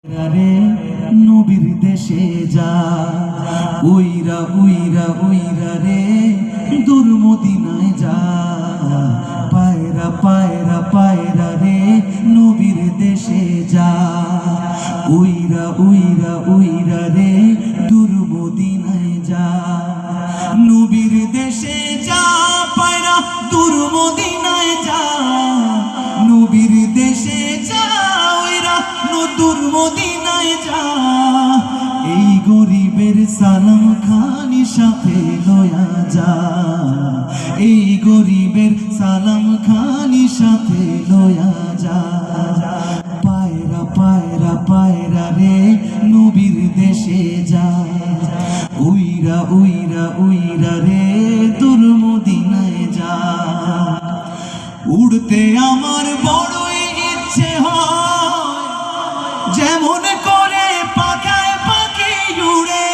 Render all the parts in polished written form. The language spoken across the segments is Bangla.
রে নবীর দেশে যা উইরা উইরা উইরা রে দূর মদিনায় যা পায়রা পায়রা পায়রা রে নবীর দেশে যা উইরা উইরা উইরা রে দূর মদিনায় যা নবীর দেশে যা পায়রা দূর মদিনায় যা নবীর দেশে যা উইরা দূর মদিনায় যা এই গরিবের সালাম খানি সাথে লয়া যা এই গরিবের সালাম খানি সাথে লয়া যা পায়রা পায়রা পায়রা রে নবীর দেশে যা উইরা উইরা উইরা রে দূর মদিনায় যা উড়তে আমার বড়ই ইচ্ছে হয় যেমন করে পাখায় পাখি উড়ে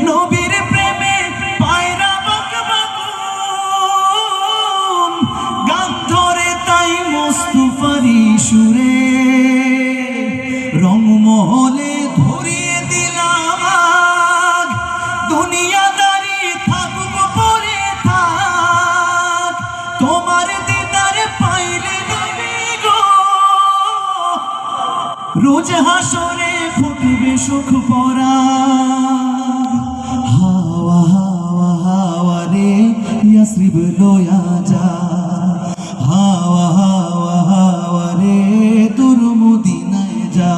নবীর প্রেমে পায়রা বাকবাকুন গান ধরে তাই মুস্তাফারি সুরে রংমহলে ধরিয়ে দিলাম দুনিয়াদারি থাকুক পরে থাক তোমার দিদার পাইলে নবী গো রোজ হাসরে ফুটবে সুখ পরা হাওয়া হাওয়া হাওয়া রে ইয়াসরিব লয়া যা হাওয়া হাওয়া হাওয়া রে দূর মদিনায় যা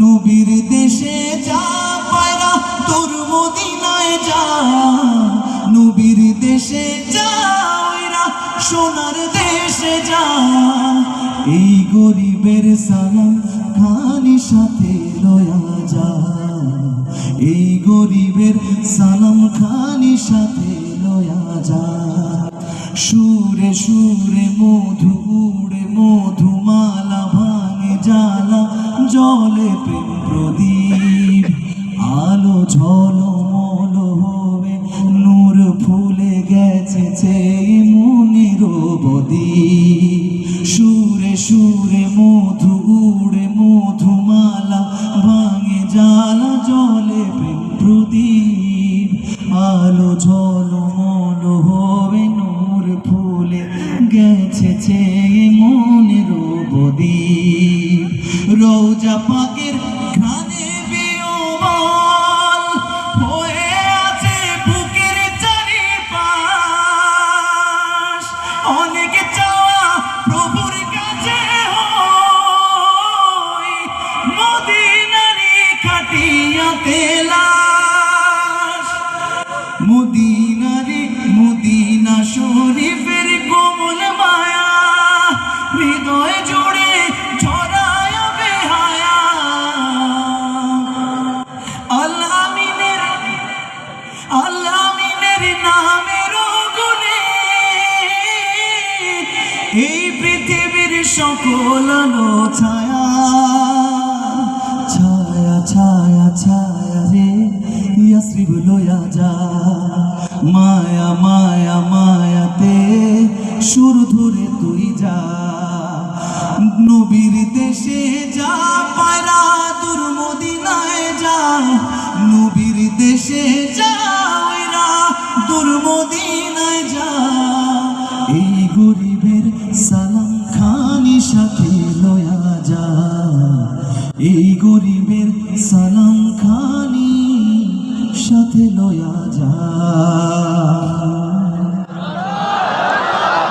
নবীর দেশে যা পায়রা দূর মদিনায় যা নবীর দেশে যা ওইরা সোনার দেশে যা এই গরিবের সালাম খানি সাথে লয়া যা এই গরিবের সালাম খানি সাথে লয়া যা সুরে সুরে মধু উড়ে মধুমালা ভাঙে জ্বালা জলে প্রেম প্রদীপ আলো ঝলমল হবে নূর ফুলে গেছে মনের বদীপ সুরে সুরে মধু উড়ে মধুমালা ভাঙে জ্বালা জলে প্রেম প্রদীপ আলো ঝলমল হবে নূর ফুলে গেছে মনের বদীপ রোজা পাকের ঘানে বিয়মাল হয়ে আছে বুকের চারিপাশ অনেক চাওয়া প্রভুর কাছে হয় মদিনারি খাটিয়া তেলাশ মদিনারি মদিনা শরীফের কোমল মায়া হৃদয় জুড়ে ছড়ায় বেহায়া আল্লাহ আমিনের নামের গুণে এই পৃথিবীর সকল আলো ছায়া ছায়া ছায়া ছায়া রে ইয়াসরিব লয়া যা মায়া মায়া মায়াতে সুর ধরে তুই যা নবীর দেশে যা পায়রা দূর মদিনায় যা নবীর দেশে যা ওইরা দূর মদিনায় যা এই গরিবের সালাম খানি সাথে লয়া যা এই গরিবের সালাম খানি সাথে লয়া যা।